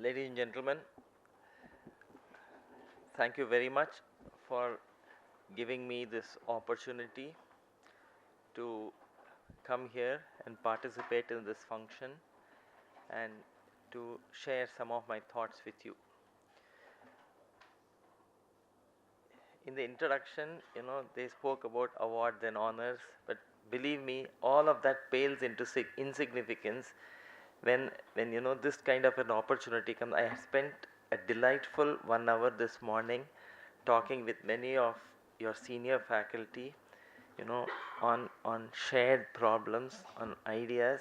Ladies and gentlemen, thank you very much for giving me this opportunity to come here and participate in this function and to share some of my thoughts with you. In the introduction, they spoke about awards and honors, but believe me, all of that pales into insignificance when this kind of an opportunity comes. I have spent a delightful 1 hour this morning talking with many of your senior faculty, on shared problems, on ideas,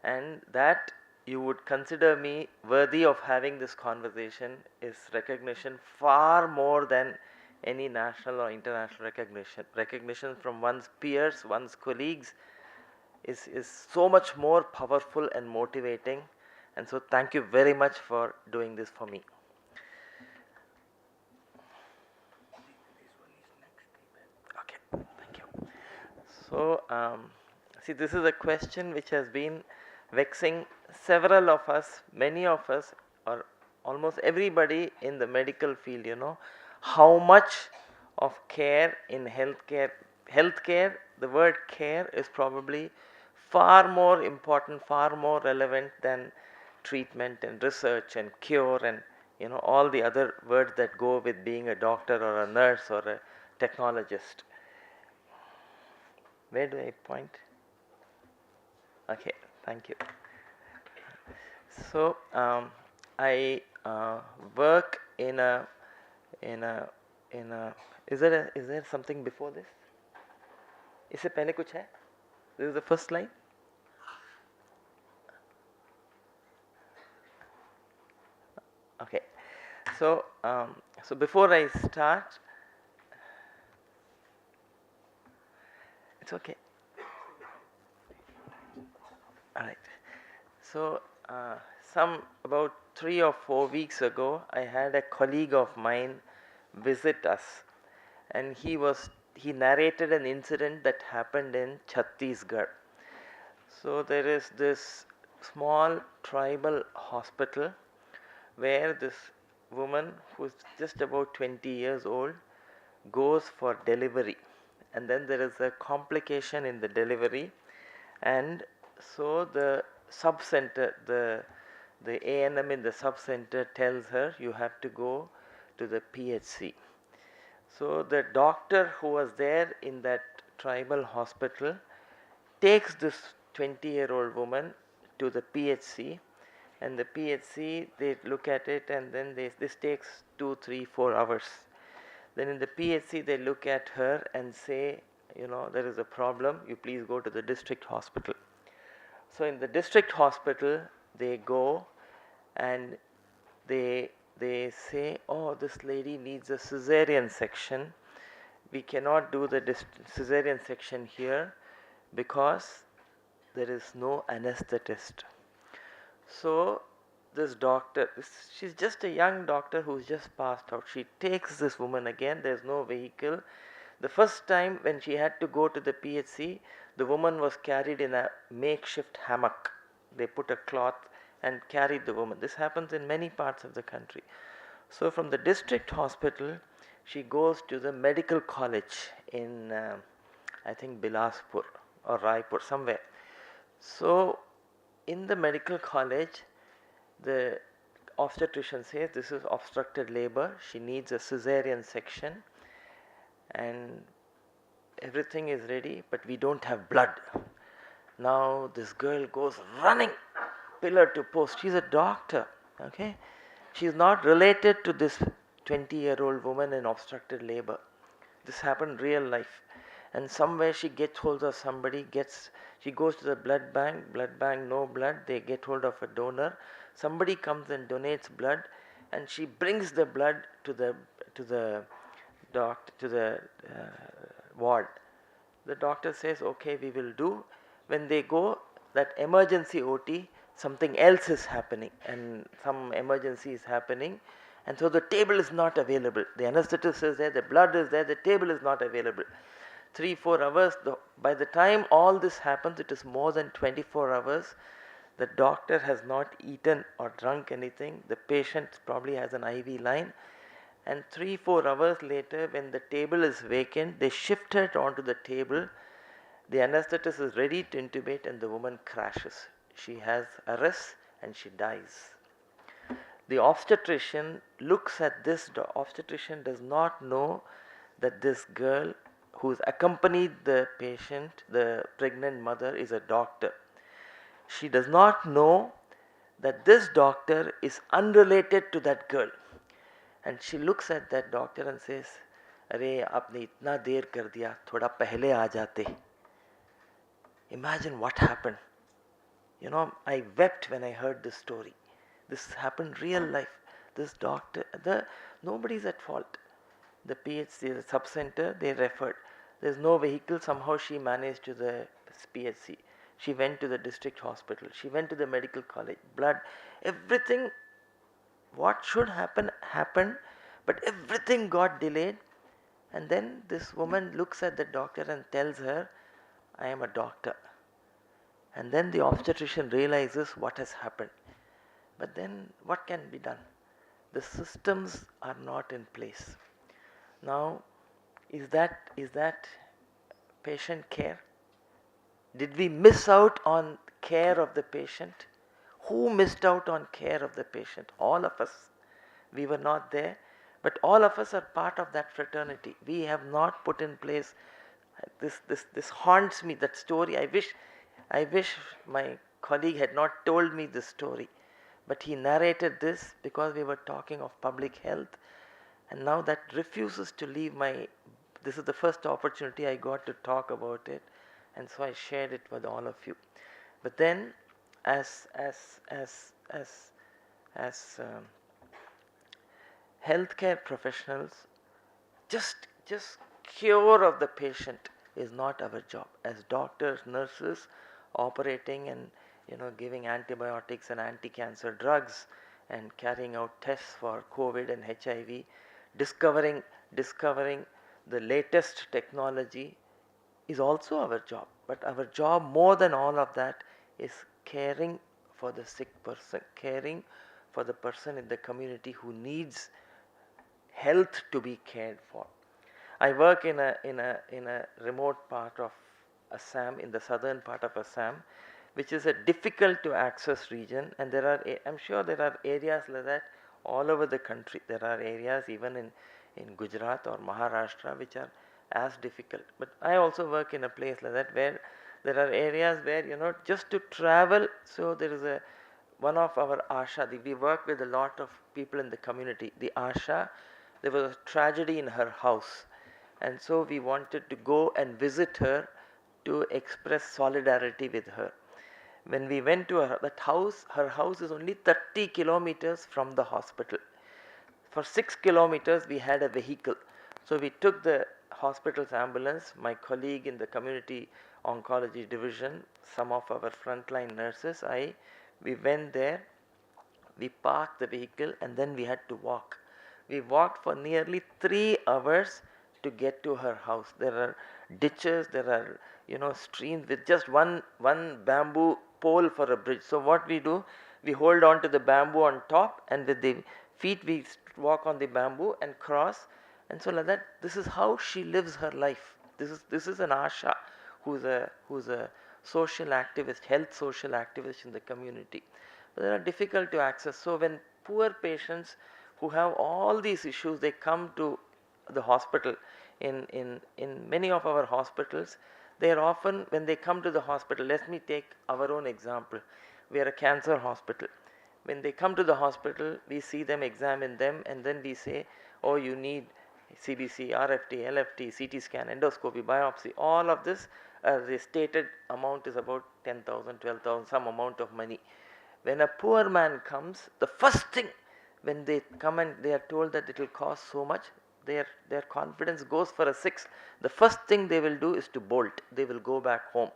and that you would consider me worthy of having this conversation is recognition far more than any national or international recognition. Recognition from one's peers, one's colleagues is so much more powerful and motivating. And so thank you very much for doing this for me. Okay, thank you. So, see, this is a question which has been vexing several of us, many of us, or almost everybody in the medical field, how much of care in healthcare, the word care is probably far more important, far more relevant than treatment and research and cure and all the other words that go with being a doctor or a nurse or a technologist. Where do I point? Okay, thank you. So I work in a is there something before this? इससे पहले कुछ है? This is the first slide. Okay, so before I start, it's okay. All right. So about 3 or 4 weeks ago, I had a colleague of mine visit us, and he narrated an incident that happened in Chhattisgarh. So there is this small tribal hospital where this woman who is just about 20 years old goes for delivery, and then there is a complication in the delivery, and so the sub-center, the A&M in the sub-center tells her you have to go to the PHC. So the doctor who was there in that tribal hospital takes this 20-year-old woman to the PHC, and the PHC, they look at it, and then this takes 2, 3, 4 hours. Then in the PHC they look at her and say, there is a problem, you please go to the district hospital. So in the district hospital they go and they say, oh, this lady needs a cesarean section. We cannot do the cesarean section here because there is no anesthetist. So this doctor, she's just a young doctor who's just passed out. She takes this woman again, there's no vehicle. The first time when she had to go to the PHC, the woman was carried in a makeshift hammock. They put a cloth and carried the woman. This happens in many parts of the country. So from the district hospital, she goes to the medical college in, I think, Bilaspur or Raipur, somewhere. So in the medical college, the obstetrician says this is obstructed labor, she needs a cesarean section, and everything is ready, but we don't have blood. Now this girl goes running pillar to post. She's a doctor, okay? She's not related to this 20-year-old woman in obstructed labor. This happened real life. And somewhere she gets hold of somebody, she goes to the blood bank, no blood, they get hold of a donor. Somebody comes and donates blood, and she brings the blood to the ward. The doctor says, okay, we will do. When they go, that emergency OT, something else is happening, and some emergency is happening, and so the table is not available. The anesthetist is there, the blood is there, the table is not available. 3-4 hours, by the time all this happens, it is more than 24 hours. The doctor has not eaten or drunk anything. The patient probably has an IV line. And 3-4 hours later, when the table is vacant, they shift her onto the table. The anesthetist is ready to intubate and the woman crashes. She has arrest and she dies. The obstetrician looks at this, obstetrician does not know that this girl who's accompanied the patient, the pregnant mother, is a doctor. She does not know that this doctor is unrelated to that girl. And she looks at that doctor and says, "Arey, aapne itna der kar diya, thoda pehle aa jate." Imagine what happened. You know, I wept when I heard this story. This happened real life. This doctor, nobody's at fault. The PHC, the sub-center, they referred. There's no vehicle, somehow she managed to the PHC. She went to the district hospital. She went to the medical college. Blood, everything, what should happen, happened, but everything got delayed. And then this woman looks at the doctor and tells her, "I am a doctor." And then the obstetrician realizes what has happened. But then what can be done? The systems are not in place. Now, is that patient care? Did we miss out on care of the patient? Who missed out on care of the patient? All of us. We were not there, but all of us are part of that fraternity. We have not put in place. This haunts me, that story. I wish my colleague had not told me this story. But he narrated this because we were talking of public health, and now that refuses to leave my. This is the first opportunity I got to talk about it, and so I shared it with all of you. But then, as healthcare professionals, just cure of the patient is not our job. As doctors, nurses, operating and giving antibiotics and anti-cancer drugs and carrying out tests for COVID and HIV, discovering the latest technology is also our job. But our job, more than all of that, is caring for the sick person, caring for the person in the community who needs health to be cared for. I work in a remote part of Assam, in the southern part of Assam, which is a difficult to access region, and I'm sure there are areas like that all over the country. There are areas even in Gujarat or Maharashtra which are as difficult. But I also work in a place like that where there are areas where just to travel. So there is one of our Asha, we work with a lot of people in the community. The Asha, there was a tragedy in her house, and so we wanted to go and visit her to express solidarity with her. When we went to her house is only 30 kilometers from the hospital. For 6 kilometers we had a vehicle. So we took the hospital's ambulance, my colleague in the community oncology division, some of our frontline nurses, we went there, we parked the vehicle, and then we had to walk. We walked for nearly 3 hours to get to her house. There are ditches, there are streams with just one bamboo pole for a bridge. So what we do, we hold on to the bamboo on top, and with the feet we walk on the bamboo and cross. And so like that, this is how she lives her life. This is an Asha who's a social activist, health social activist in the community. But they are difficult to access. So when poor patients who have all these issues, they come to the hospital. In many of our hospitals, they are often, when they come to the hospital, let me take our own example. We are a cancer hospital. When they come to the hospital, we see them, examine them, and then we say, "Oh, you need CBC, RFT, LFT, CT scan, endoscopy, biopsy." All of this, the stated amount is about 10,000, 12,000, some amount of money. When a poor man comes, the first thing, when they come and they are told that it will cost so much, their confidence goes for a 6. The first thing they will do is to bolt. They will go back home,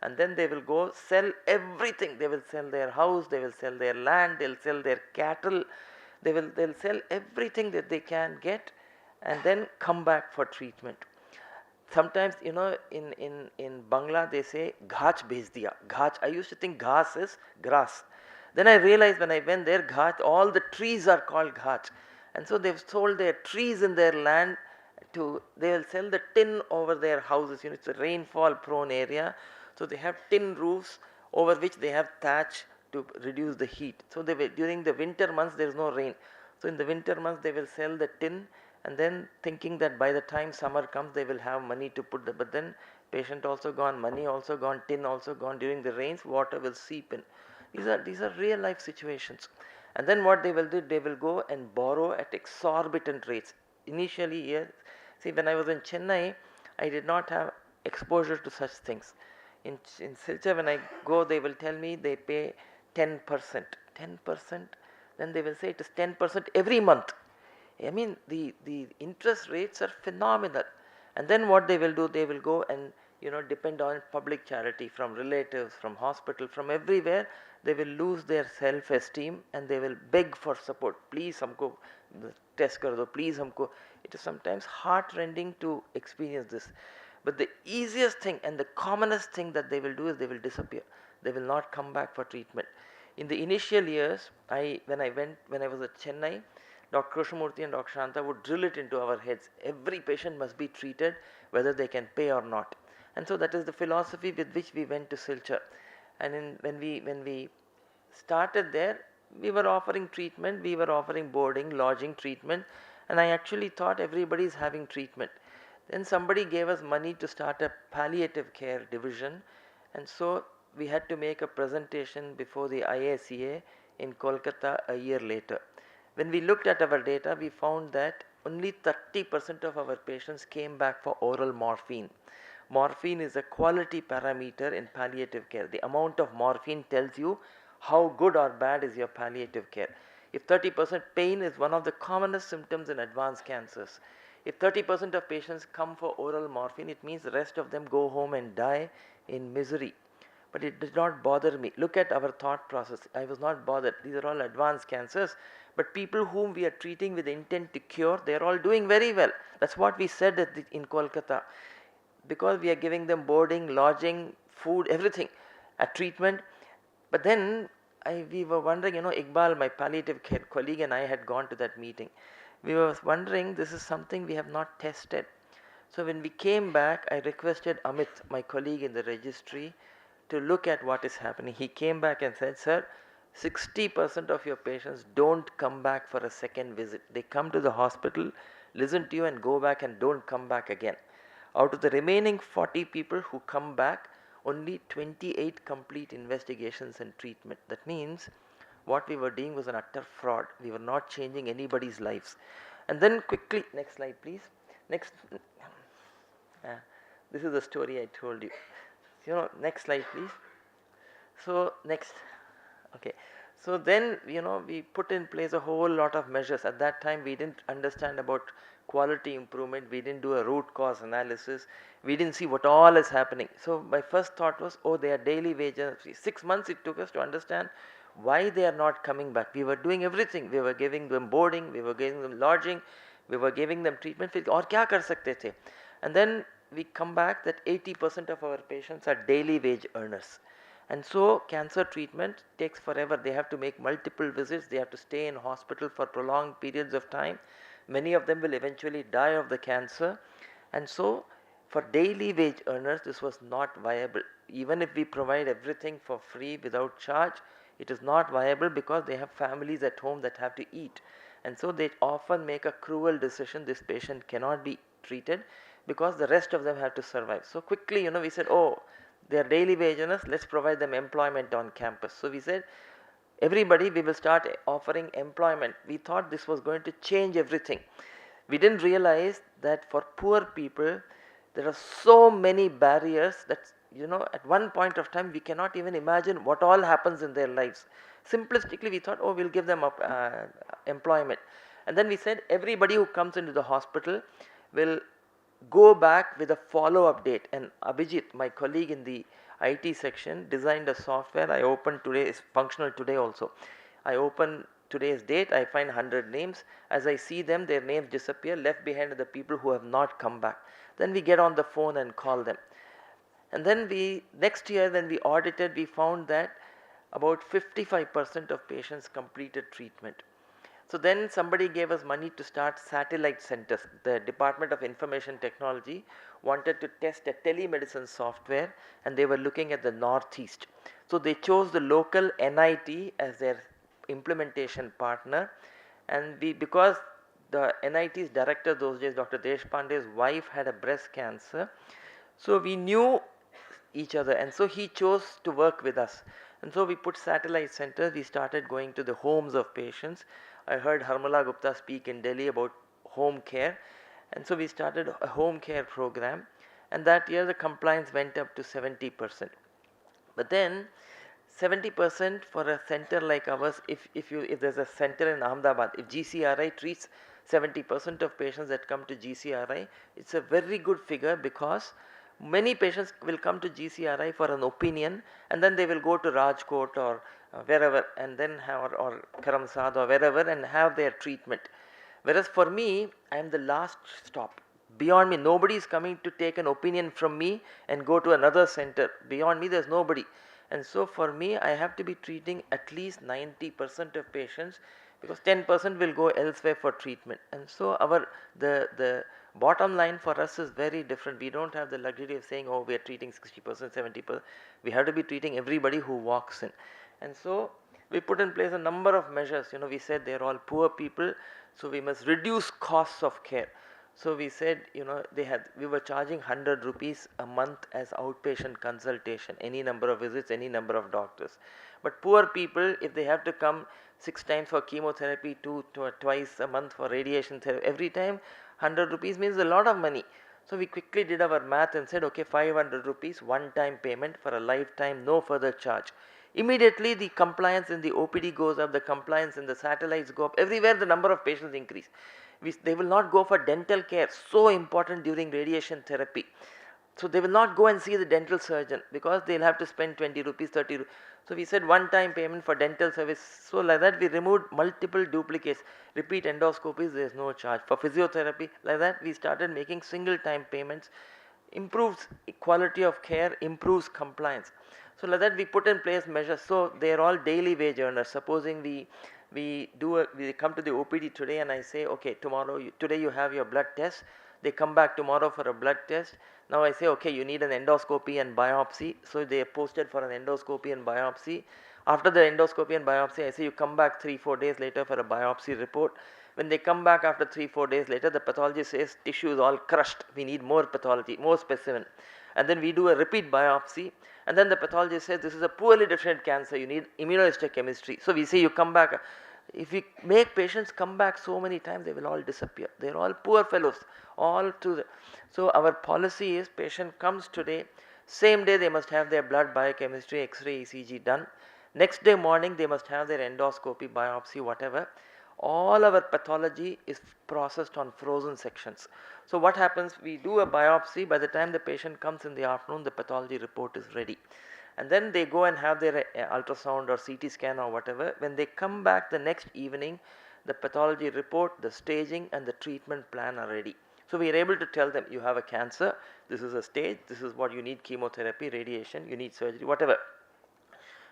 and then they will go sell everything. They will sell their house, they will sell their land, they'll sell their cattle, they'll sell everything that they can get, and then come back for treatment. sometimes, in Bangla they say ghach bhej diya. Ghach, I used to think ghas is grass. Then I realized when I went there, ghach, all the trees are called ghach. And so they've sold their trees in their land they will sell the tin over their houses. It's a rainfall prone area. So they have tin roofs over which they have thatch to reduce the heat. So during the winter months there is no rain. So in the winter months they will sell the tin, and then thinking that by the time summer comes they will have money to put but then patient also gone, money also gone, tin also gone. During the rains water will seep in. These are real life situations. And then what they will do, they will go and borrow at exorbitant rates. Initially here, see, when I was in Chennai, I did not have exposure to such things. In Silchar, when I go, they will tell me they pay 10%. 10%, then they will say it is 10% every month. I mean, the interest rates are phenomenal. And then what they will do, they will go and depend on public charity from relatives, from hospital, from everywhere. They will lose their self-esteem and they will beg for support. Please humko test kar do, please humko. It is sometimes heart-rending to experience this. But the easiest thing and the commonest thing that they will do is they will disappear. They will not come back for treatment. In the initial years, when I was at Chennai, Dr. Krishnamurthy and Dr. Shanta would drill it into our heads. Every patient must be treated whether they can pay or not. And so that is the philosophy with which we went to Silchar. And when we started there, we were offering treatment, we were offering boarding, lodging, treatment, and I actually thought everybody is having treatment. Then somebody gave us money to start a palliative care division, and so we had to make a presentation before the IACA in Kolkata a year later. When we looked at our data, we found that only 30% of our patients came back for oral morphine. Morphine is a quality parameter in palliative care. The amount of morphine tells you how good or bad is your palliative care. If 30% pain is one of the commonest symptoms in advanced cancers, if 30% of patients come for oral morphine, it means the rest of them go home and die in misery. But it did not bother me. Look at our thought process. I was not bothered. These are all advanced cancers. But people whom we are treating with the intent to cure, they are all doing very well. That's what we said in Kolkata. Because we are giving them boarding, lodging, food, everything, a treatment. But then we were wondering, Iqbal, my palliative care colleague, and I had gone to that meeting. We were wondering, this is something we have not tested. So when we came back, I requested Amit, my colleague in the registry, to look at what is happening. He came back and said, sir, 60% of your patients don't come back for a second visit. They come to the hospital, listen to you and go back and don't come back again. Out of the remaining 40 people who come back, only 28 complete investigations and treatment. That means what we were doing was an utter fraud. We were not changing anybody's lives. And then quickly, next slide please. Next, this is the story I told you. Next slide please. So next, okay. So then, we put in place a whole lot of measures. At that time, we didn't understand about quality improvement. We didn't do a root cause analysis. We didn't see what all is happening. So my first thought was, oh, they are daily wage earners. 6 months it took us to understand why they are not coming back. We were doing everything. We were giving them boarding, we were giving them lodging, we were giving them treatment. Aur kya kar sakte the? And then we come back that 80% of our patients are daily wage earners. And so cancer treatment takes forever. They have to make multiple visits. They have to stay in hospital for prolonged periods of time. Many of them will eventually die of the cancer. And so for daily wage earners, this was not viable. Even if we provide everything for free without charge, it is not viable because they have families at home that have to eat. And so they often make a cruel decision. This patient cannot be treated because the rest of them have to survive. So quickly, we said, oh, they are daily wage earners, let's provide them employment on campus. So we said, everybody, we will start offering employment. We thought this was going to change everything. We didn't realize that for poor people, there are so many barriers that, at one point of time, we cannot even imagine what all happens in their lives. Simplistically, we thought, oh, we'll give them employment. And then we said, everybody who comes into the hospital will go back with a follow-up date. And Abhijit, my colleague in the IT section, designed a software. I opened today, it's functional today also. I open today's date, I find 100 names. As I see them, their names disappear. Left behind are the people who have not come back. Then we get on the phone and call them. And then next year when we audited, we found that about 55% of patients completed treatment. So then somebody gave us money to start satellite centers. The Department of Information Technology wanted to test a telemedicine software, and they were looking at the Northeast. So they chose the local NIT as their implementation partner, and because the NIT's director those days, Dr. Deshpande's wife, had a breast cancer, so we knew each other, and so he chose to work with us. And so we put satellite centers. We started going to the homes of patients. I heard Harmala Gupta speak in Delhi about home care, and so we started a home care program, and that year the compliance went up to 70%. But then 70% for a center like ours, if there's a center in Ahmedabad, if GCRI treats 70% of patients that come to GCRI, it's a very good figure, because many patients will come to GCRI for an opinion, and then they will go to Rajkot or wherever, and then have, or Karamsad or wherever, and have their treatment. Whereas for me, I am the last stop. Beyond me, nobody is coming to take an opinion from me and go to another center. Beyond me, there is nobody. And so for me, I have to be treating at least 90% of patients, because 10% will go elsewhere for treatment. And so the bottom line for us is very different. We don't have the luxury of saying, oh, we are treating 60%, 70%. We have to be treating everybody who walks in. And so we put in place a number of measures. We said they are all poor people, so we must reduce costs of care. So we said, we were charging 100 rupees a month as outpatient consultation, any number of visits, any number of doctors. But poor people, if they have to come 6 times for chemotherapy, twice a month for radiation therapy, every time 100 rupees means a lot of money. So we quickly did our math and said, okay, 500 rupees one-time payment for a lifetime, no further charge. Immediately the compliance in the OPD goes up, the compliance in the satellites go up, everywhere the number of patients increase. They will not go for dental care, so important during radiation therapy. So they will not go and see the dental surgeon, because they will have to spend 20 rupees, 30 rupees. So we said one-time payment for dental service. So like that we removed multiple duplicates. Repeat endoscopies, there is no charge. For physiotherapy, like that we started making single-time payments. Improves quality of care, improves compliance. So like that we put in place measures. So they are all daily wage earners. Supposing we come to the OPD today, and I say, okay, today you have your blood test. They come back tomorrow for a blood test. Now I say, okay, you need an endoscopy and biopsy. So they are posted for an endoscopy and biopsy. After the endoscopy and biopsy, I say you come back 3-4 days later for a biopsy report. When they come back after 3-4 days later, the pathologist says tissue is all crushed. We need more pathology, more specimen. And then we do a repeat biopsy. And then the pathologist says this is a poorly differentiated cancer. You need immunohistochemistry. So we say you come back. If we make patients come back so many times, they will all disappear. They are all poor fellows. So our policy is, patient comes today, same day they must have their blood biochemistry, X-ray, ECG done. Next day morning they must have their endoscopy, biopsy, whatever. All our pathology is processed on frozen sections. So what happens, we do a biopsy. By the time the patient comes in the afternoon, the pathology report is ready. And then they go and have their ultrasound or CT scan or whatever. When they come back the next evening, the pathology report, the staging and the treatment plan are ready. So we are able to tell them, you have a cancer, this is a stage, this is what you need: chemotherapy, radiation, you need surgery, whatever.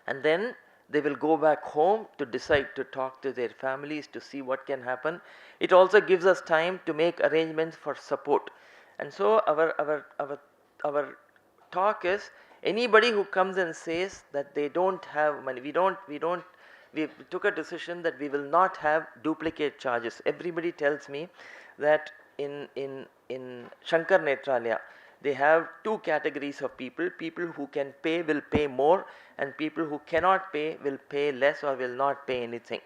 And then they will go back home to decide, to talk to their families, to see what can happen. It also gives us time to make arrangements for support. And so our talk is, anybody who comes and says that they don't have money, we took a decision that we will not have duplicate charges. Everybody tells me that in Shankar Netralaya, they have 2 categories of people. People who can pay will pay more, and people who cannot pay will pay less or will not pay anything.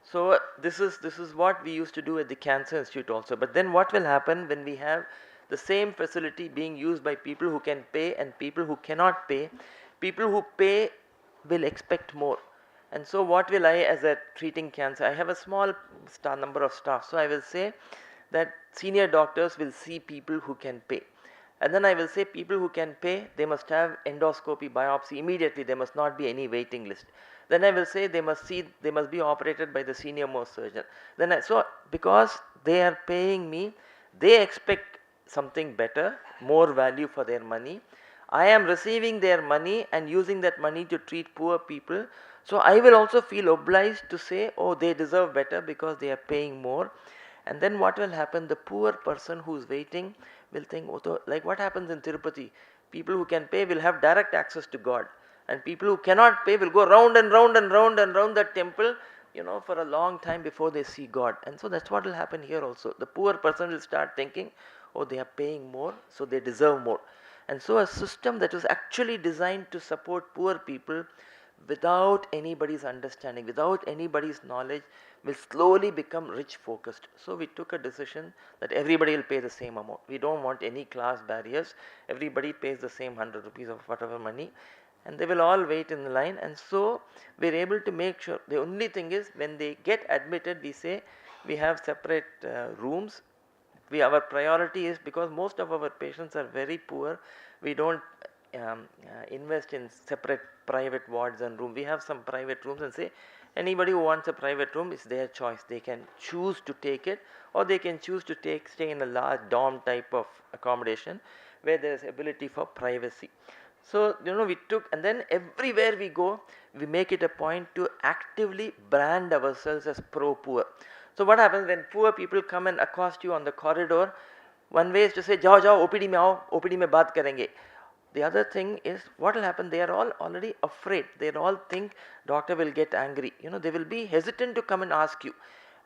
So this is what we used to do at the Cancer Institute also. But then what will happen when we have the same facility being used by people who can pay and people who cannot pay? People who pay will expect more. And so what will I, as a treating cancer, I have a small number of staff. So I will say that senior doctors will see people who can pay. And then I will say people who can pay, they must have endoscopy, biopsy immediately. There must not be any waiting list. Then I will say they must be operated by the senior most surgeon. So because they are paying me, they expect something better, more value for their money. I am receiving their money and using that money to treat poor people. So I will also feel obliged to say, oh, they deserve better because they are paying more. And then what will happen? The poor person who is waiting will think, oh, like what happens in Tirupati? People who can pay will have direct access to God, and people who cannot pay will go round and round and round and round that temple, for a long time before they see God. And so that's what will happen here also. The poor person will start thinking, oh, they are paying more, so they deserve more. And so a system that was actually designed to support poor people without anybody's understanding, without anybody's knowledge, will slowly become rich focused. So we took a decision that everybody will pay the same amount. We don't want any class barriers. Everybody pays the same 100 rupees of whatever money, and they will all wait in the line. And so we are able to make sure. The only thing is, when they get admitted, we say we have separate rooms. Our priority is, because most of our patients are very poor, we don't invest in separate private wards and room. We have some private rooms and say anybody who wants a private room, it's their choice. They can choose to take it, or they can choose to stay in a large dorm type of accommodation where there is ability for privacy. So we took, and then everywhere we go, we make it a point to actively brand ourselves as pro-poor. So what happens when poor people come and accost you on the corridor? One way is to say, jao jao, OPD mein aao, OPD mein baat karenge. The other thing is, what will happen? They are all already afraid. They all think doctor will get angry. They will be hesitant to come and ask you.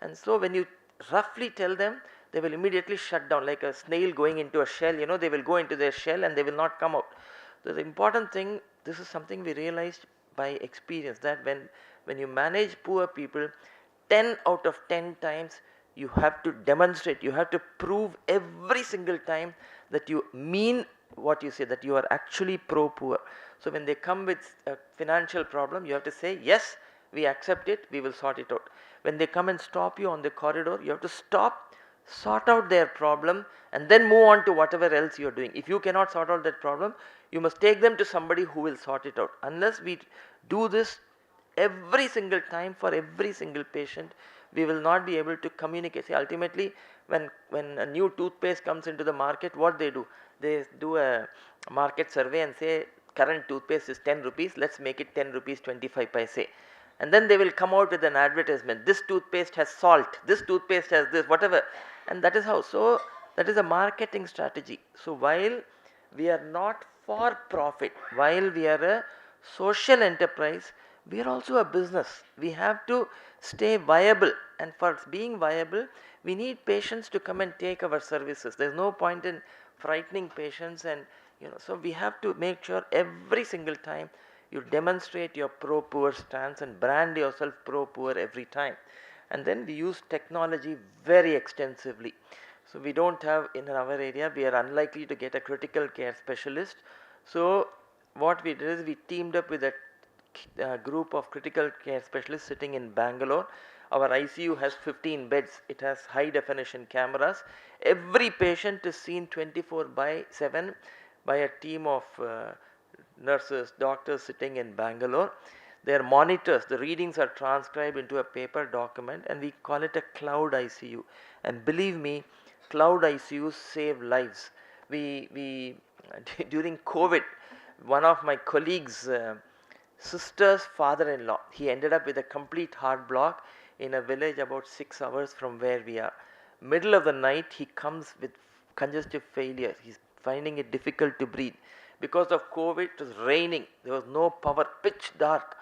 And so when you roughly tell them, they will immediately shut down, like a snail going into a shell. They will go into their shell and they will not come out. So the important thing, this is something we realized by experience, that when you manage poor people, 10 out of 10 times you have to demonstrate, you have to prove every single time that you mean what you say, that you are actually pro-poor. So when they come with a financial problem, you have to say, yes, we accept it, we will sort it out. When they come and stop you on the corridor, you have to stop, sort out their problem, and then move on to whatever else you are doing. If you cannot sort out that problem, you must take them to somebody who will sort it out. Unless we do this every single time for every single patient, we will not be able to communicate. See, ultimately, when a new toothpaste comes into the market, what they do? They do a market survey and say, current toothpaste is 10 rupees, let's make it 10 rupees 25 paise. And then they will come out with an advertisement, this toothpaste has salt, this toothpaste has this, whatever. And that is how. So that is a marketing strategy. So while we are not for profit, while we are a social enterprise, we are also a business. We have to stay viable, and for being viable, we need patients to come and take our services. There is no point in frightening patients, and so we have to make sure every single time you demonstrate your pro-poor stance and brand yourself pro-poor every time. And then we use technology very extensively. So we don't have, in our area, we are unlikely to get a critical care specialist. So what we did is we teamed up with a group of critical care specialists sitting in Bangalore. Our ICU has 15 beds. It has high definition cameras. Every patient is seen 24/7 by a team of nurses, doctors sitting in Bangalore. Their monitors, the readings are transcribed into a paper document, and we call it a cloud ICU. And believe me, cloud ICUs save lives. We during COVID, one of my colleagues' sister's father-in-law, he ended up with a complete heart block in a village about 6 hours from where we are. Middle of the night, he comes with congestive failure. He's finding it difficult to breathe. Because of COVID, it was raining. There was no power, pitch dark.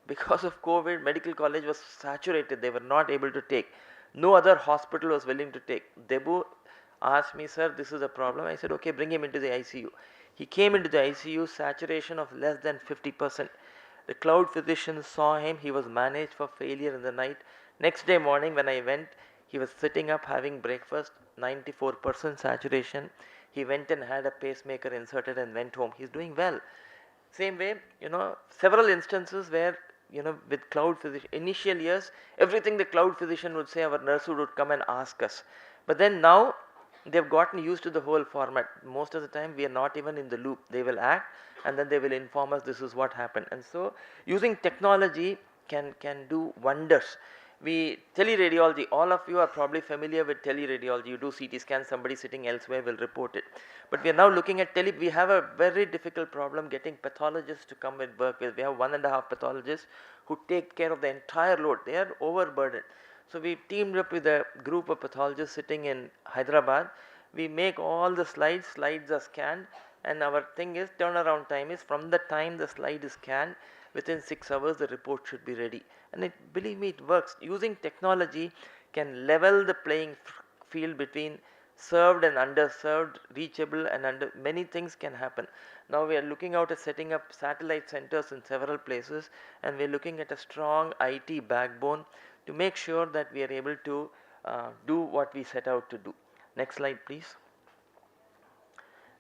Because of COVID, medical college was saturated. They were not able to take. No other hospital was willing to take. Debu asked me, sir, this is a problem. I said, okay, bring him into the ICU. He came into the ICU, saturation of less than 50%. The cloud physician saw him. He was managed for failure in the night. Next day morning when I went, he was sitting up having breakfast, 94% saturation. He went and had a pacemaker inserted and went home. He's doing well. Same way, several instances where, with cloud physician, initial years, everything the cloud physician would say, our nurse would come and ask us. But then now, they've gotten used to the whole format. Most of the time, we are not even in the loop. They will act, and then they will inform us this is what happened. And so, using technology can do wonders. teleradiology, all of you are probably familiar with teleradiology. You do CT scan, somebody sitting elsewhere will report it. But we are now looking at we have a very difficult problem getting pathologists to come and work with. We have 1.5 pathologists who take care of the entire load. They are overburdened. So we teamed up with a group of pathologists sitting in Hyderabad. We make all the slides are scanned, and our thing is turnaround time is from the time the slide is scanned, within 6 hours the report should be ready. And believe me, it works. Using technology can level the playing field between served and underserved, reachable and many things can happen. Now we are looking out at setting up satellite centers in several places, and we are looking at a strong IT backbone to make sure that we are able to do what we set out to do. Next slide please.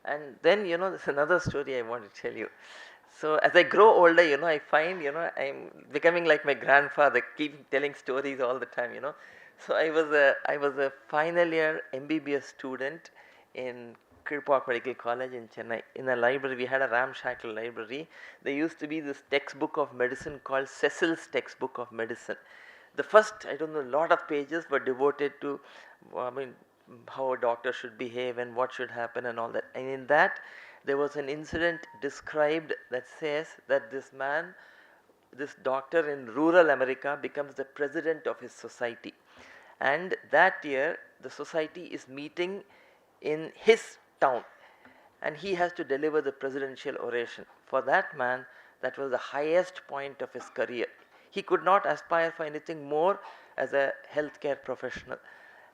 And then there's another story I want to tell you. So as I grow older, I find I'm becoming like my grandfather, keep telling stories all the time. So I was a final year MBBS student in Kirpak Medical College in Chennai. In a library, we had a ramshackle library. There used to be this textbook of medicine called Cecil's Textbook of Medicine. The first, I don't know, lot of pages were devoted to, how a doctor should behave and what should happen and all that. And in that, there was an incident described that says that this doctor in rural America becomes the president of his society. And that year, the society is meeting in his town, and he has to deliver the presidential oration. For that man, that was the highest point of his career. He could not aspire for anything more as a healthcare professional.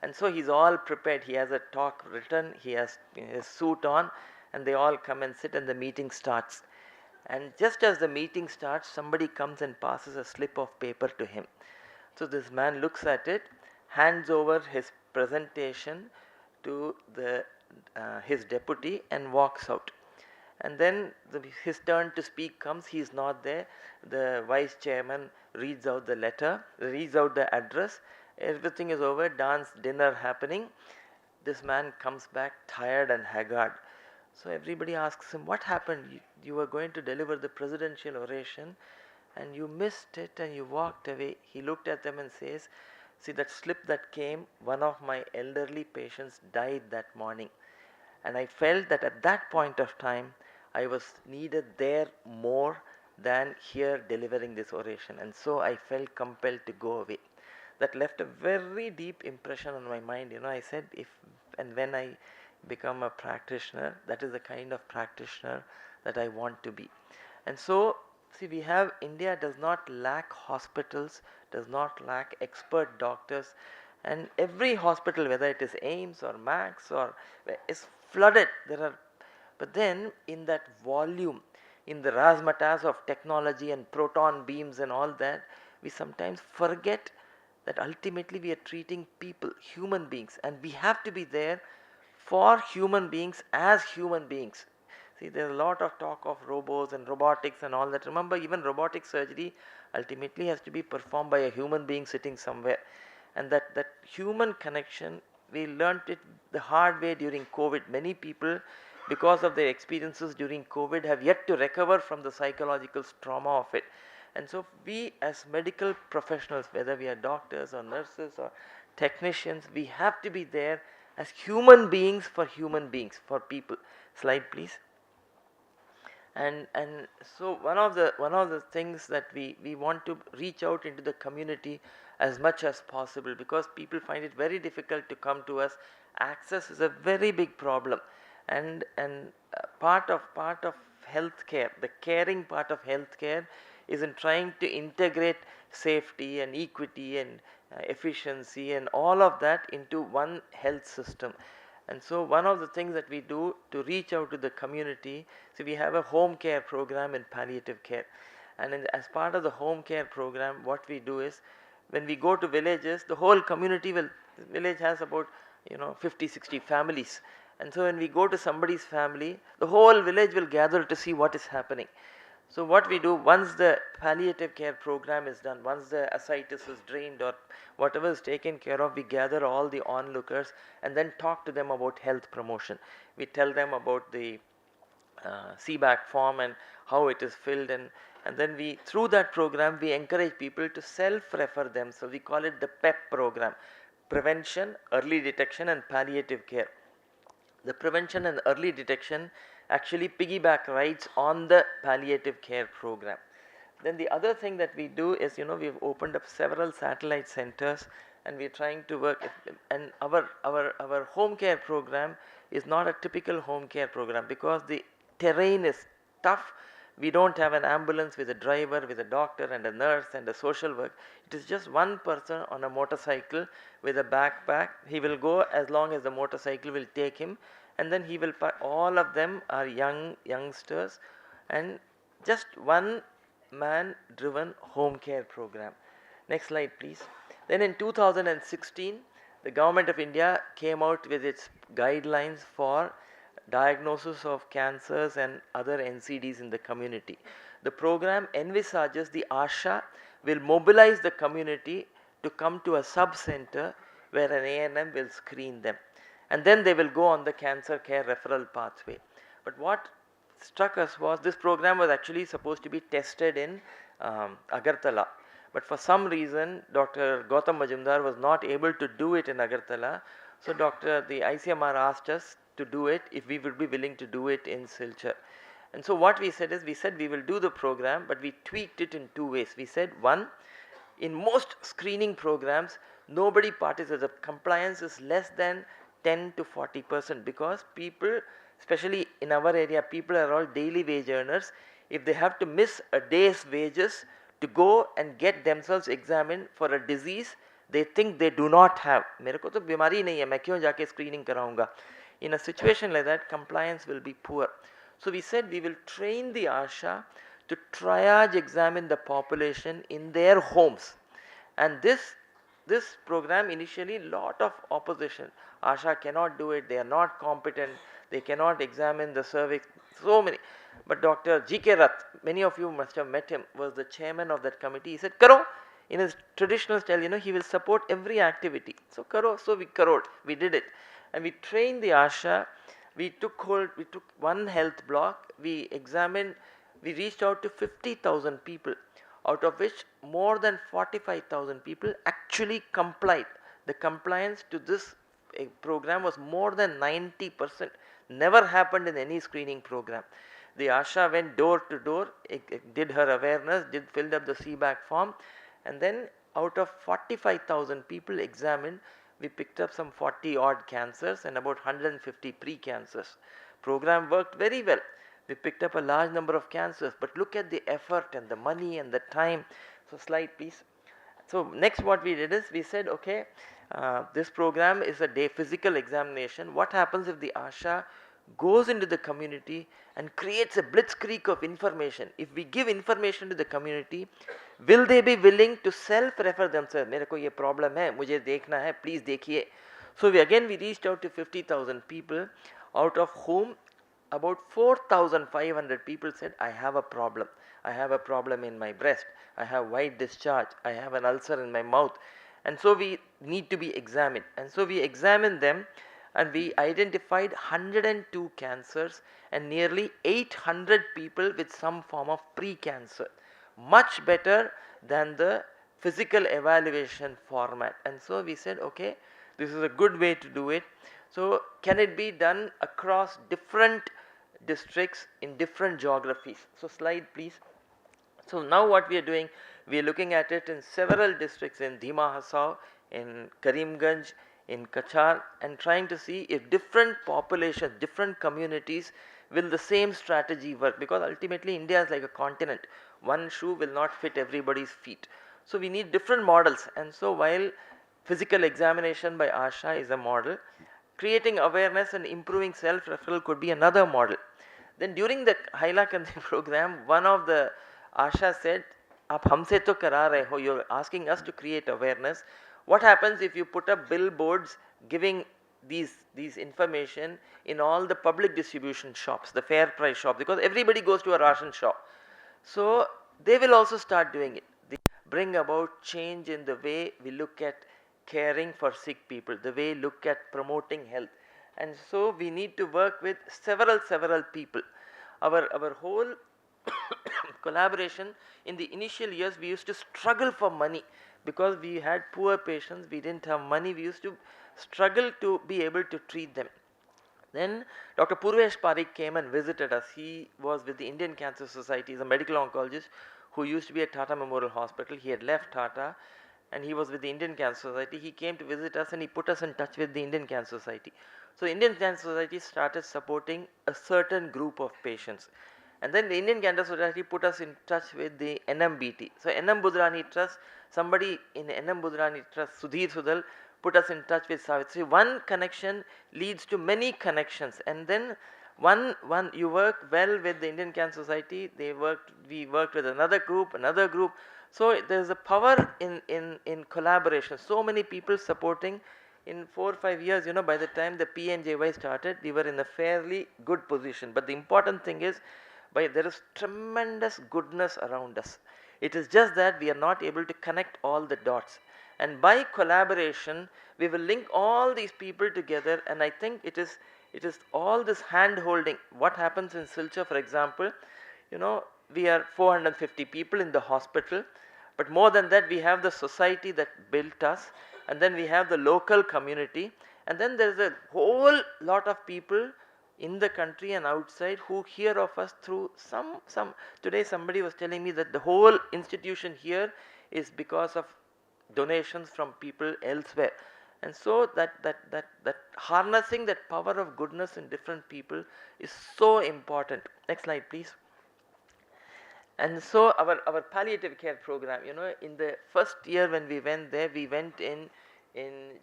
And so he's all prepared. He has a talk written, he has his suit on, and they all come and sit and the meeting starts. And just as the meeting starts, somebody comes and passes a slip of paper to him. So this man looks at it, hands over his presentation to his deputy and walks out. And then his turn to speak comes. He is not there. The vice chairman reads out the letter, reads out the address. Everything is over, dance, dinner happening. This man comes back tired and haggard. So everybody asks him, what happened? You were going to deliver the presidential oration and you missed it and you walked away. He looked at them and says, see, that slip that came, one of my elderly patients died that morning. And I felt that at that point of time, I was needed there more than here delivering this oration. And so I felt compelled to go away. That left a very deep impression on my mind. I said, if and when I become a practitioner, that is the kind of practitioner that I want to be. And so, see, India does not lack hospitals, does not lack expert doctors, and every hospital, whether it is AIIMS or Max is flooded. But then in that volume, in the razzmatazz of technology and proton beams and all that, we sometimes forget that ultimately we are treating people, human beings, and we have to be there for human beings as human beings. See, there's a lot of talk of robots and robotics and all that. Remember, even robotic surgery ultimately has to be performed by a human being sitting somewhere. And that human connection, we learnt it the hard way during COVID. Many people, because of their experiences during COVID, have yet to recover from the psychological trauma of it. And so we as medical professionals, whether we are doctors or nurses or technicians, we have to be there as human beings, for people. Slide please. And so one of the things that we want to reach out into the community as much as possible, because people find it very difficult to come to us. Access is a very big problem, and part of healthcare, the caring part of healthcare, is in trying to integrate safety and equity and efficiency and all of that into one health system. And so one of the things that we do to reach out to the community, so we have a home care program in palliative care. And as part of the home care program, what we do is, when we go to villages, the whole village has about 50-60 families. And so when we go to somebody's family, the whole village will gather to see what is happening. So what we do, once the palliative care program is done, once the ascites is drained or whatever is taken care of, we gather all the onlookers and then talk to them about health promotion. We tell them about the CBAC form and how it is filled, and then we, through that program, we encourage people to self-refer them. So we call it the PEP program, Prevention, Early Detection and Palliative Care. The prevention and early detection actually piggyback rides on the palliative care program. Then the other thing that we do is, we've opened up several satellite centers and we're trying to work, and our home care program is not a typical home care program because the terrain is tough. We don't have an ambulance with a driver, with a doctor and a nurse and a social work. It is just one person on a motorcycle with a backpack. He will go as long as the motorcycle will take him, and then he will all of them are youngsters, and just one man driven home care program. Next slide please. Then in 2016 the government of India came out with its guidelines for diagnosis of cancers and other NCDs in the community. The program envisages the ASHA will mobilize the community to come to a sub-center where an ANM will screen them, and then they will go on the cancer care referral pathway. But what struck us was this program was actually supposed to be tested in Agartala, but for some reason Dr. Gautam Majumdar was not able to do it in Agartala. So the ICMR asked us to do it if we would be willing to do it in Silchar. And so what we said is, we will do the program, but we tweaked it in two ways. We said, one, in most screening programs nobody participates. The compliance is less than 10 to 40% because people, especially in our area, people are all daily wage earners. If they have to miss a day's wages to go and get themselves examined for a disease they think they do not have, मेरे को तो बीमारी नहीं है, मैं क्यों जाके screening कराऊंगा? In a situation like that, compliance will be poor. So we said we will train the ASHA to triage examine the population in their homes, and this program initially lot of opposition. ASHA cannot do it, they are not competent, they cannot examine the cervix, so many. But Dr. G.K. Rath, many of you must have met him, was the chairman of that committee. He said, Karo, in his traditional style, he will support every activity. So Karo, so we did it. And we trained the ASHA, we took one health block, we reached out to 50,000 people, out of which more than 45,000 people actually complied. The compliance to this program was more than 90%, never happened in any screening program. The ASHA went door to door, did her awareness, filled up the CBAC form, and then out of 45,000 people examined, we picked up some 40 odd cancers and about 150 pre-cancers. Program worked very well. We picked up a large number of cancers, but look at the effort and the money and the time. So slide please. So next what we did is we said, okay, this program is a day physical examination. What happens if the ASHA goes into the community and creates a blitzkrieg of information? If we give information to the community, will they be willing to self-refer themselves? मेरे को ये problem है, मुझे देखना है, please देखिए. So we reached out to 50,000 people, out of whom about 4,500 people said, I have a problem. I have a problem in my breast. I have white discharge. I have an ulcer in my mouth. And so we need to be examined. And so we examined them, and we identified 102 cancers and nearly 800 people with some form of pre-cancer. Much better than the physical evaluation format. And so we said, okay, this is a good way to do it. So can it be done across different districts in different geographies? So slide please. So now what we are doing, we are looking at it in several districts, in Dhima Hasao, in Karimganj, in Cachar, and trying to see if different populations, different communities will the same strategy work, because ultimately India is like a continent. One shoe will not fit everybody's feet. So we need different models. And so while physical examination by ASHA is a model, creating awareness and improving self-referral could be another model. Then during the Hailakandi program, one of the ASHA said, "Aap humse to kara rahe ho, you're asking us to create awareness. What happens if you put up billboards giving these information in all the public distribution shops, the fair price shop, because everybody goes to a ration shop." So they will also start doing it. They bring about change in the way we look at caring for sick people, the way we look at promoting health. And so we need to work with several people. our whole collaboration in the initial years, we used to struggle for money because we had poor patients, we didn't have money, we used to struggle to be able to treat them. Then Dr. Purvesh Parikh came and visited us. He was with the Indian Cancer Society. He's a medical oncologist who used to be at Tata Memorial Hospital. He had left Tata and he was with the Indian Cancer Society. He came to visit us and he put us in touch with the Indian Cancer Society. So the Indian Cancer Society started supporting a certain group of patients. And then the Indian Cancer Society put us in touch with the NMBT. So NM Budrani Trust, somebody in NM Budrani Trust, Sudhir Sudal, put us in touch with Savitri. One connection leads to many connections, and then one you work well with the Indian Cancer Society, we worked with another group. So there is a power in collaboration. So many people supporting. In 4 or 5 years, by the time the PNJY started, we were in a fairly good position. But the important thing is, there is tremendous goodness around us. It is just that we are not able to connect all the dots. And by collaboration, we will link all these people together, and I think it is all this hand holding. What happens in Silchar, for example, we are 450 people in the hospital, but more than that, we have the society that built us, and then we have the local community, and then there is a whole lot of people in the country and outside who hear of us through some today somebody was telling me that the whole institution here is because of donations from people elsewhere. And so that harnessing that power of goodness in different people is so important. Next slide, please. And so our palliative care program, in the first year when we went there, we went in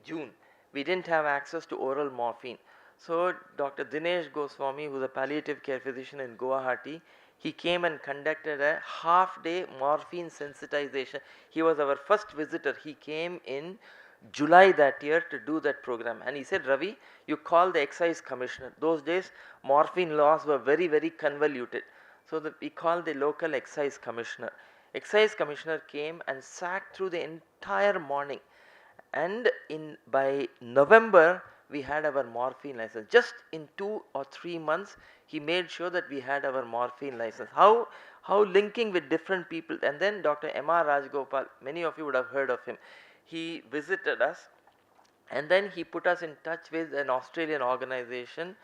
June. We didn't have access to oral morphine. So Dr. Dinesh Goswami, who is a palliative care physician in Guwahati, he came and conducted a half-day morphine sensitization. He was our first visitor. He came in July that year to do that program. And he said, Ravi, you call the excise commissioner. Those days, morphine laws were very, very convoluted. So we called the local excise commissioner. Excise commissioner came and sat through the entire morning. And by November, we had our morphine license. Just in 2 or 3 months, he made sure that we had our morphine license. How linking with different people. And then Dr. M.R. Rajgopal, many of you would have heard of him. He visited us, and then he put us in touch with an Australian organization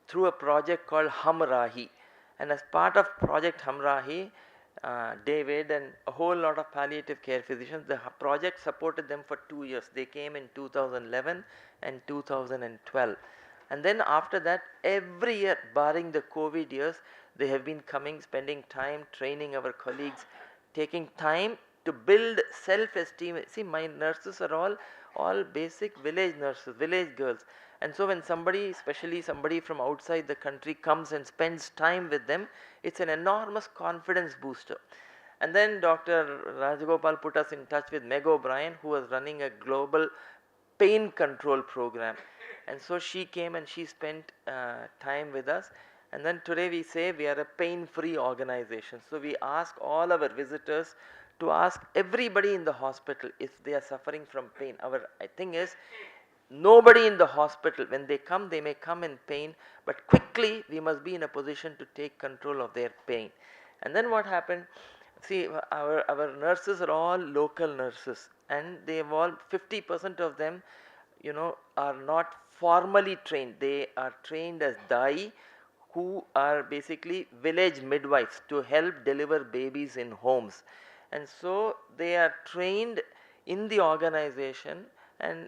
through a project called Hamrahi. And as part of Project Hamrahi, David and a whole lot of palliative care physicians, the project supported them for 2 years. They came in 2011 and 2012. And then after that, every year, barring the COVID years, they have been coming, spending time, training our colleagues, taking time to build self-esteem. See, my nurses are all basic village nurses, village girls. And so when somebody, especially somebody from outside the country, comes and spends time with them, it's an enormous confidence booster. And then Dr. Rajagopal put us in touch with Meg O'Brien, who was running a global pain control program. And so she came and she spent time with us. And then today we say we are a pain-free organization. So we ask all our visitors to ask everybody in the hospital if they are suffering from pain. Our thing is, nobody in the hospital, when they come, they may come in pain, but quickly we must be in a position to take control of their pain. And then what happened? See, our nurses are all local nurses, and they have all 50% of them, are not formally trained. They are trained as dai, who are basically village midwives to help deliver babies in homes. And so they are trained in the organization and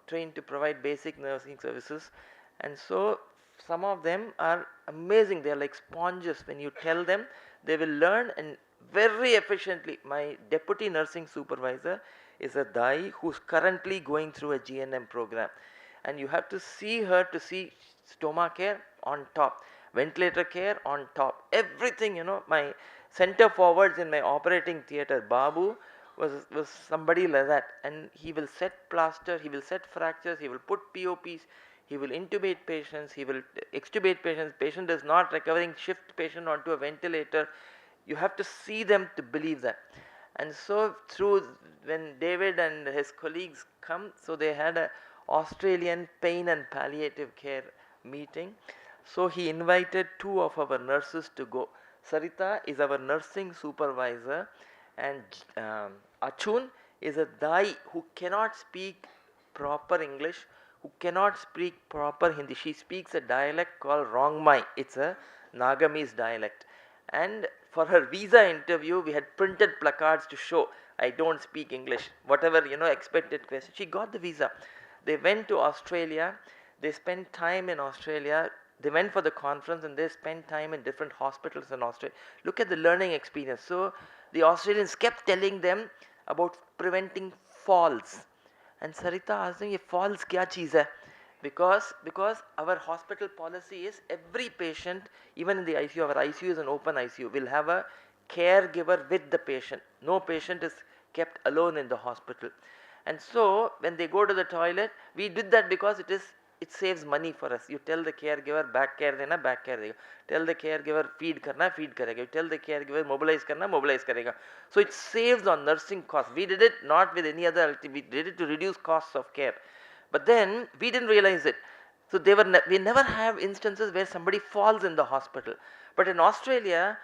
trained to provide basic nursing services. And so some of them are amazing. They are like sponges. When you tell them, they will learn and very efficiently. My deputy nursing supervisor is a dai who's currently going through a GNM program, and you have to see her to see stoma care on top, ventilator care on top, everything. My center forwards in my operating theater, Babu, was somebody like that, and he will set plaster, he will set fractures, he will put POPs, he will intubate patients, he will extubate patients. Patient is not recovering, shift patient onto a ventilator. You have to see them to believe that. And so when David and his colleagues come, so they had a Australian pain and palliative care meeting. So he invited two of our nurses to go. Sarita is our nursing supervisor, and Achun is a dai who cannot speak proper English, who cannot speak proper Hindi. She speaks a dialect called Rongmai. It's a Nagamese dialect. And for her visa interview, we had printed placards to show I don't speak English. Whatever, expected question. She got the visa. They went to Australia. They spent time in Australia. They went for the conference and they spent time in different hospitals in Australia. Look at the learning experience. So the Australians kept telling them about preventing falls. And Sarita asked them, "Ye falls kya cheez hai?" Because our hospital policy is every patient, even in the ICU, our ICU is an open ICU, will have a caregiver with the patient. No patient is kept alone in the hospital. And so when they go to the toilet, we did that because it saves money for us. You tell the caregiver back care dena, back care dega. Tell the caregiver feed karna, feed karega. You tell the caregiver mobilize karna, mobilize karega. So it saves on nursing costs. We did it not with any other, we did it to reduce costs of care. But then we didn't realize it. So we never have instances where somebody falls in the hospital. But in Australia,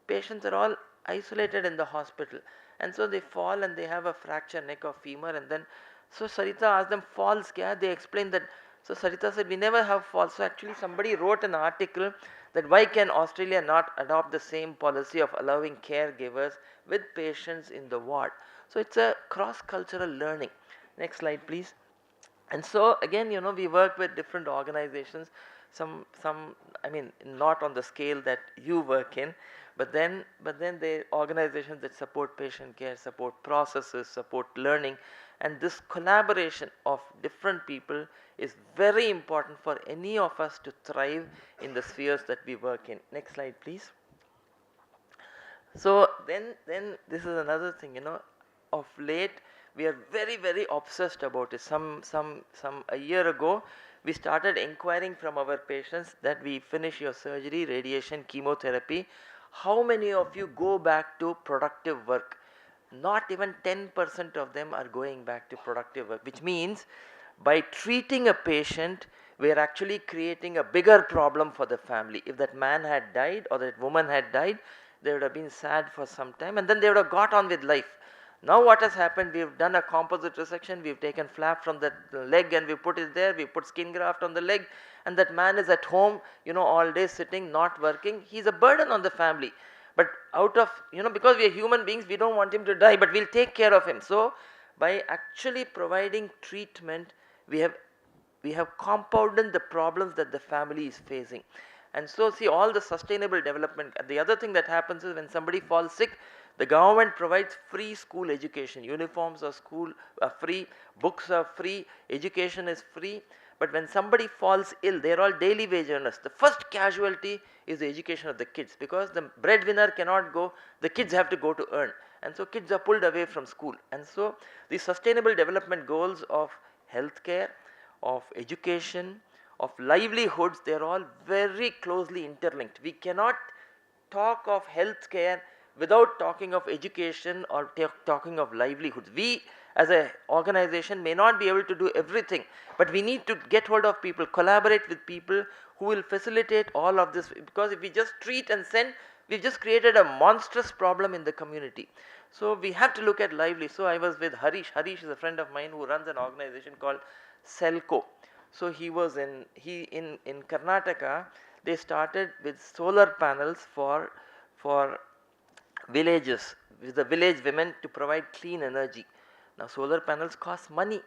patients are all isolated in the hospital. And so they fall and they have a fractured neck or femur, and then, so Sarita asked them, falls kya? They explained that. So Sarita said, we never have falls. So actually somebody wrote an article that why can Australia not adopt the same policy of allowing caregivers with patients in the ward. So it's a cross-cultural learning. Next slide please. And so again, we work with different organizations, some I mean not on the scale that you work in, but then the organizations that support patient care, support processes, support learning, and this collaboration of different people is very important for any of us to thrive in the spheres that we work in. Next slide please. So then this is another thing, of late we are very obsessed about it. A year ago we started inquiring from our patients that we finish your surgery, radiation, chemotherapy, how many of you go back to productive work? Not even 10% of them are going back to productive work, which means by treating a patient we are actually creating a bigger problem for the family. If that man had died or that woman had died, they would have been sad for some time and then they would have got on with life. Now what has happened, we have done a composite resection, we have taken flap from the leg and we put it there, we put skin graft on the leg, and that man is at home, all day sitting, not working. He is a burden on the family. But out of, because we are human beings, we don't want him to die, but we'll take care of him. So by actually providing treatment, we have compounded the problems that the family is facing. And so see all the sustainable development. The other thing that happens is when somebody falls sick, the government provides free school education. Uniforms are free, books are free, education is free. But when somebody falls ill, they are all daily wage earners. The first casualty is the education of the kids, because the breadwinner cannot go, the kids have to go to earn. And so kids are pulled away from school. And so the sustainable development goals of healthcare, of education, of livelihoods, they are all very closely interlinked. We cannot talk of healthcare without talking of education or talking of livelihoods. We as an organization may not be able to do everything, but we need to get hold of people, collaborate with people who will facilitate all of this, because if we just treat and send, we've just created a monstrous problem in the community. So we have to look at lively. So I was with Harish. Harish is a friend of mine who runs an organization called Selco. So he was in Karnataka. They started with solar panels for villages, with the village women, to provide clean energy. Now solar panels cost money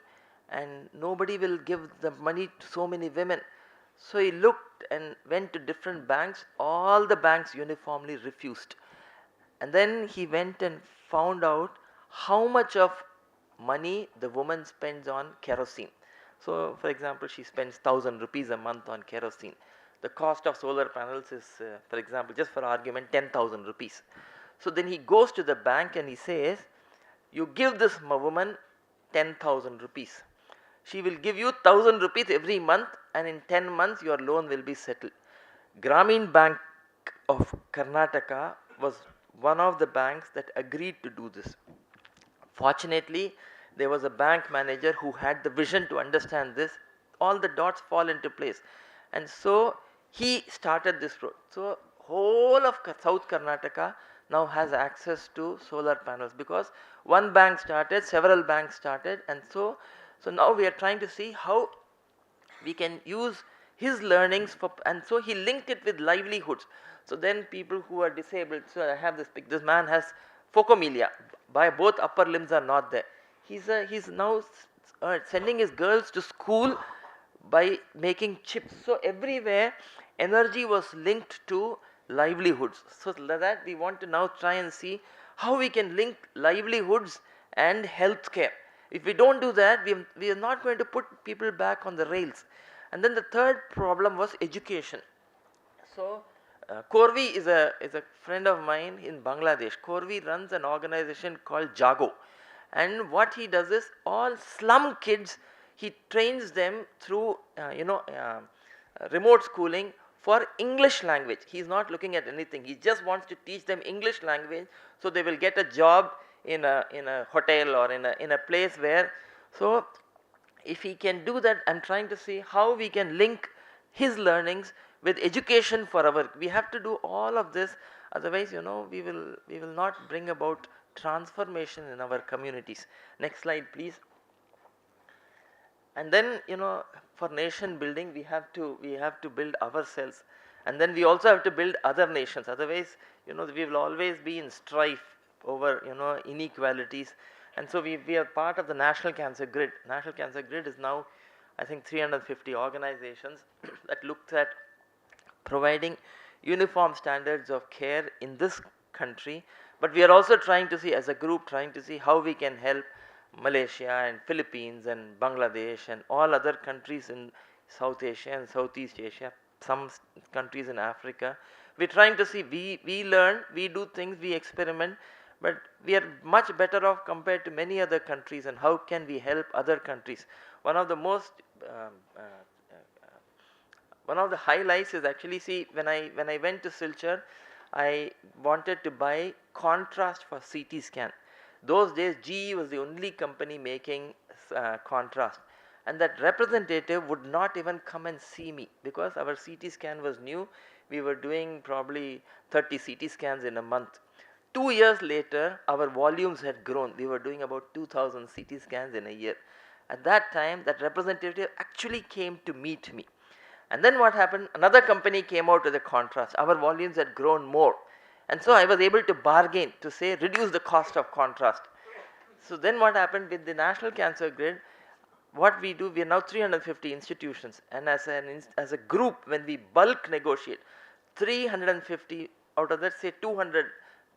and nobody will give the money to so many women. So he looked and went to different banks. All the banks uniformly refused. And then he went and found out how much of money the woman spends on kerosene. So for example, she spends 1,000 rupees a month on kerosene. The cost of solar panels is, for example, just for argument, 10,000 rupees. So then he goes to the bank and he says, you give this woman 10,000 rupees. She will give you 1,000 rupees every month, and in 10 months your loan will be settled. Grameen Bank of Karnataka was one of the banks that agreed to do this. Fortunately, there was a bank manager who had the vision to understand this. All the dots fall into place. And so He started this road. So whole of South Karnataka now has access to solar panels, because one bank started, several banks started, and so now we are trying to see how we can use his learnings for, and so he linked it with livelihoods. So then people who are disabled, so I have this man has phocomelia, by both upper limbs are not there. He's now sending his girls to school by making chips. So everywhere energy was linked to livelihoods. So that we want to now try and see how we can link livelihoods and healthcare. If we don't do that, we are not going to put people back on the rails. And then the third problem was education. So Corvi is a friend of mine in Bangladesh. Corvi runs an organization called Jago, and what he does is all slum kids, he trains them through remote schooling for English language. He is not looking at anything. He just wants to teach them English language, so they will get a job in a hotel or in a place where. So if he can do that, I'm trying to see how we can link his learnings with education for our. We have to do all of this, otherwise we will not bring about transformation in our communities. Next slide please. And then for nation building we have to build ourselves, and then we also have to build other nations. Otherwise we will always be in strife over inequalities. And so we are part of the National Cancer Grid. National Cancer Grid is now I think 350 organizations that looks at providing uniform standards of care in this country. But we are also trying to see, as a group, trying to see how we can help Malaysia and Philippines and Bangladesh and all other countries in South Asia and Southeast Asia, some countries in Africa. We are trying to see, we learn, we do things, we experiment, but we are much better off compared to many other countries, and how can we help other countries. One of the most one of the highlights is actually, see, when I went to Silchar, I wanted to buy contrast for CT scan. Those days GE was the only company making contrast, and that representative would not even come and see me because our CT scan was new. We were doing probably 30 CT scans in a month. 2 years later our volumes had grown. We were doing about 2000 CT scans in a year. At that time that representative actually came to meet me. And then what happened, another company came out with a contrast. Our volumes had grown more, and so I was able to bargain to say reduce the cost of contrast. So then what happened with the National Cancer Grid, what we do, we are now 350 institutions, and as a group, when we bulk negotiate, 350 out of that, say 200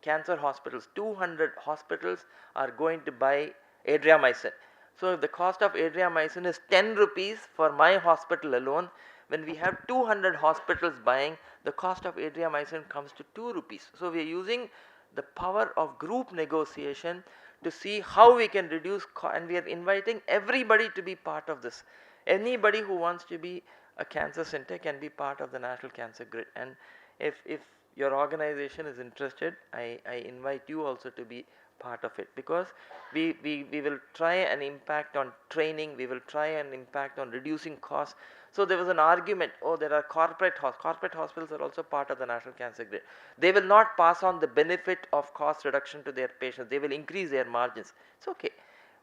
cancer hospitals, 200 hospitals are going to buy adriamycin. So if the cost of adriamycin is 10 rupees for my hospital alone, when we have 200 hospitals buying, the cost of adriamycin comes to 2 rupees. So we are using the power of group negotiation to see how we can reduce and we are inviting everybody to be part of this. Anybody who wants to be a cancer center can be part of the National Cancer Grid, and if your organization is interested, I invite you also to be part of it, because we will try an impact on training, we will try an impact on reducing costs. So there was an argument, oh, there are corporate hospitals are also part of the National Cancer Grid. They will not pass on the benefit of cost reduction to their patients, they will increase their margins. It's okay.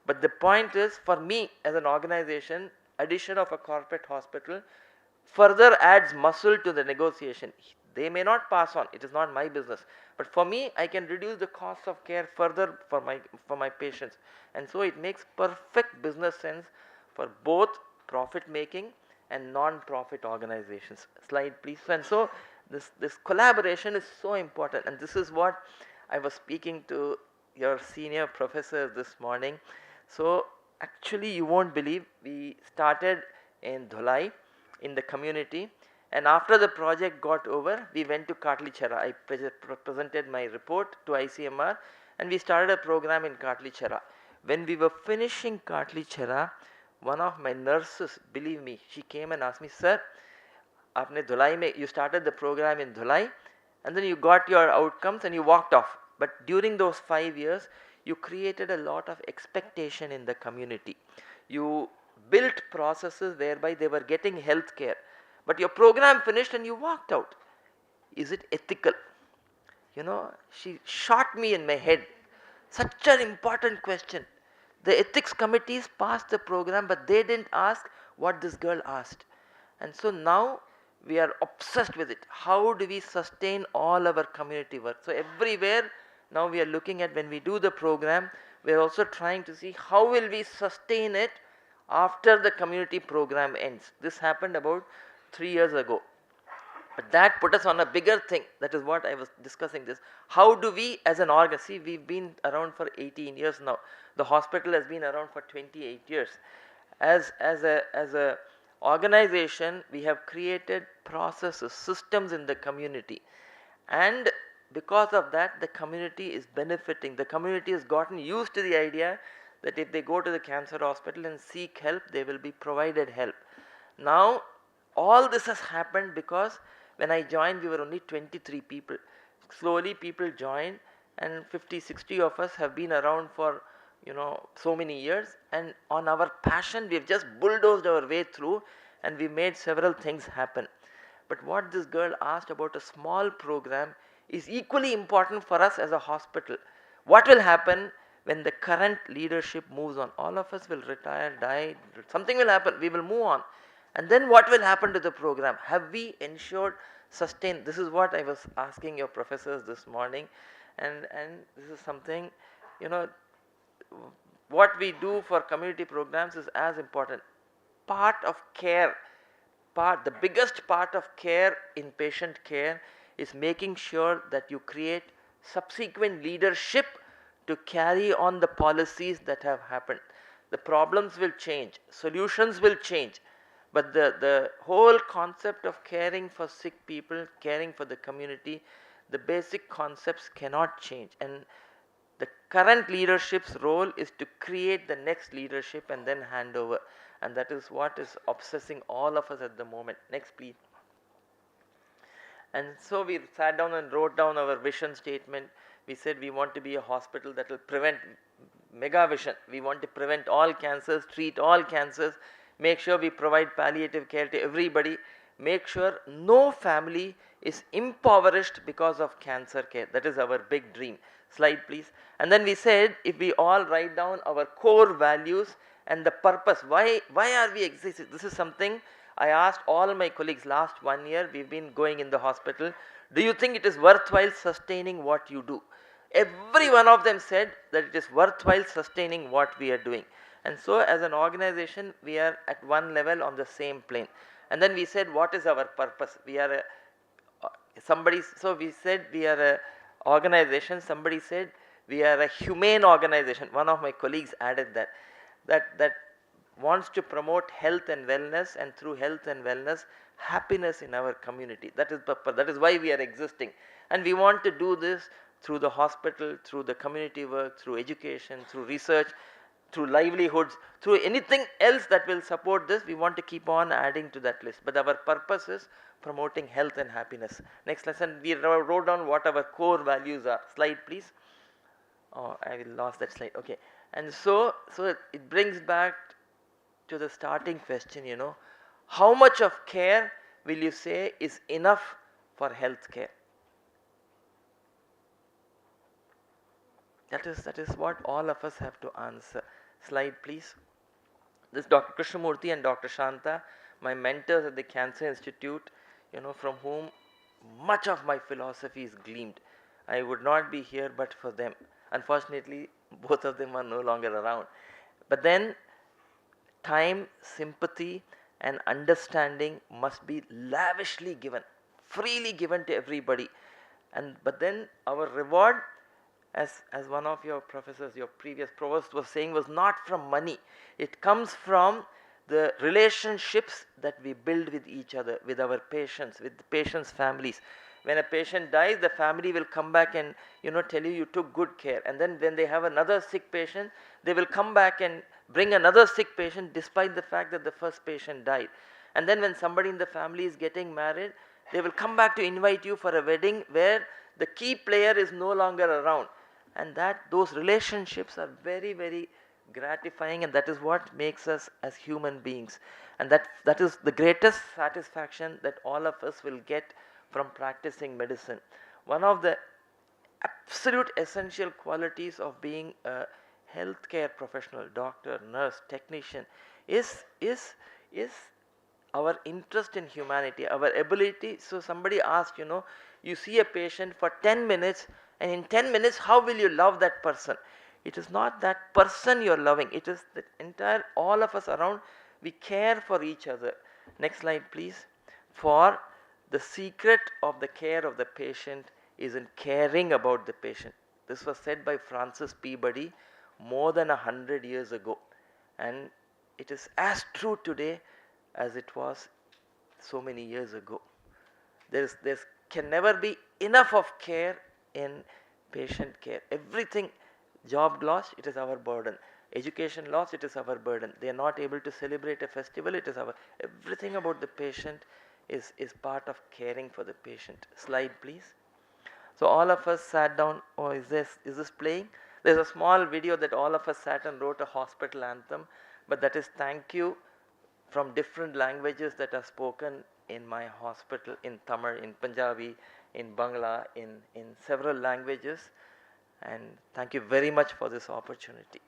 But the point is, for me as an organization, addition of a corporate hospital further adds muscle to the negotiation. They may not pass on, it is not my business, but for me I can reduce the cost of care further for my patients, and so it makes perfect business sense for both profit making and non-profit organizations. Slide please. And so this collaboration is so important, and this is what I was speaking to your senior professor this morning. So actually you won't believe, we started in Dholai in the community, and after the project got over, we went to Katlichara. I presented my report to ICMR, and we started a program in Katlichara. When we were finishing Katlichara, one of my nurses, believe me, she came and asked me, sir, aapne Dholai mein, you started the program in Dholai, and then you got your outcomes and you walked off. But during those 5 years, you created a lot of expectation in the community. You built processes whereby they were getting health care. but your program finished and you walked out. Is it ethical? You know, she shot me in my head. Such an important question. The ethics committees passed the program, but they didn't ask what this girl asked. And so now we are obsessed with it. How do we sustain all our community work? So everywhere now we are looking at, when we do the program, we are also trying to see how will we sustain it after the community program ends. This happened about 3 years ago. But that put us on a bigger thing. That is what I was discussing this. How do we as an organ, see, we've been around for 18 years now. The hospital has been around for 28 years. As a organization, we have created processes, systems in the community. And because of that, the community is benefiting. The community has gotten used to the idea that if they go to the cancer hospital and seek help, they will be provided help. Now, all this has happened because when I joined, we were only 23 people. Slowly people joined, and 50, 60 of us have been around for, you know, so many years. And on our passion, we've just bulldozed our way through, and we made several things happen. But what this girl asked about a small program is equally important for us as a hospital. What will happen when the current leadership moves on? All of us will retire, die, something will happen, we will move on. And then what will happen to the program? Have we ensured sustain? This is what I was asking your professors this morning, and this is something, you know, what we do for community programs is as important. Part of care, the biggest part of care in patient care is making sure that you create subsequent leadership to carry on the policies that have happened. The problems will change, solutions will change, but the whole concept of caring for sick people, caring for the community, the basic concepts cannot change. And the current leadership's role is to create the next leadership and then hand over. And that is what is obsessing all of us at the moment. Next, please. And so we sat down and wrote down our vision statement. We said we want to be a hospital that will prevent, mega vision. We want to prevent all cancers, treat all cancers, make sure we provide palliative care to everybody, make sure no family is impoverished because of cancer care. That is our big dream. Slide, please. And then we said, if we all write down our core values and the purpose, why are we existing? This is something I asked all my colleagues last 1 year. We've been going in the hospital. Do you think it is worthwhile sustaining what you do? Every one of them said that it is worthwhile sustaining what we are doing. And so as an organization, we are at one level on the same plane. And then we said, what is our purpose? We are so we said we are a organization. Somebody said we are a humane organization. One of my colleagues added that wants to promote health and wellness, and through health and wellness, happiness in our community. That is purpose. That is why we are existing. And we want to do this through the hospital, through the community work, through education, through research, through livelihoods, through anything else that will support this. We want to keep on adding to that list. But our purpose is promoting health and happiness. Next lesson, we wrote down what our core values are. Slide, please. Oh, I will lost that slide. Okay. And so it brings back to the starting question, you know, how much of care will you say is enough for health care? That is what all of us have to answer. Slide, please. This Dr. Krishnamurthy and Dr. Shanta, my mentors at the Cancer Institute, you know, from whom much of my philosophy is gleamed. I would not be here but for them. Unfortunately, both of them are no longer around. But then time, sympathy and understanding must be lavishly given, freely given to everybody. But then our reward, as one of your professors, your previous provost was saying, was not from money. It comes from the relationships that we build with each other, with our patients, with the patients' families. When a patient dies, the family will come back and, you know, tell you took good care. And then when they have another sick patient, they will come back and bring another sick patient despite the fact that the first patient died. And then when somebody in the family is getting married, they will come back to invite you for a wedding where the key player is no longer around. And those relationships are very, very gratifying, and that is what makes us as human beings, and that is the greatest satisfaction that all of us will get from practicing medicine. One of the absolute essential qualities of being a healthcare professional, doctor, nurse, technician, is our interest in humanity, our ability. So somebody asked, you see a patient for 10 minutes, and in 10 minutes how will you love that person? It is not that person you are loving, it is the entire, all of us around, we care for each other. Next slide please. For the secret of the care of the patient is in caring about the patient. This was said by Francis Peabody more than 100 years ago, and it is as true today as it was so many years ago. There can never be enough of care in patient care. Everything, job loss, it is our burden. Education loss, it is our burden. They are not able to celebrate a festival, it is our, everything about the patient is part of caring for the patient. Slide please. So all of us sat down. Oh, is this playing? There's a small video that all of us sat and wrote a hospital anthem, but that is thank you from different languages that are spoken in my hospital, in Tamil, in Punjabi, in Bangla, in several languages. And thank you very much for this opportunity.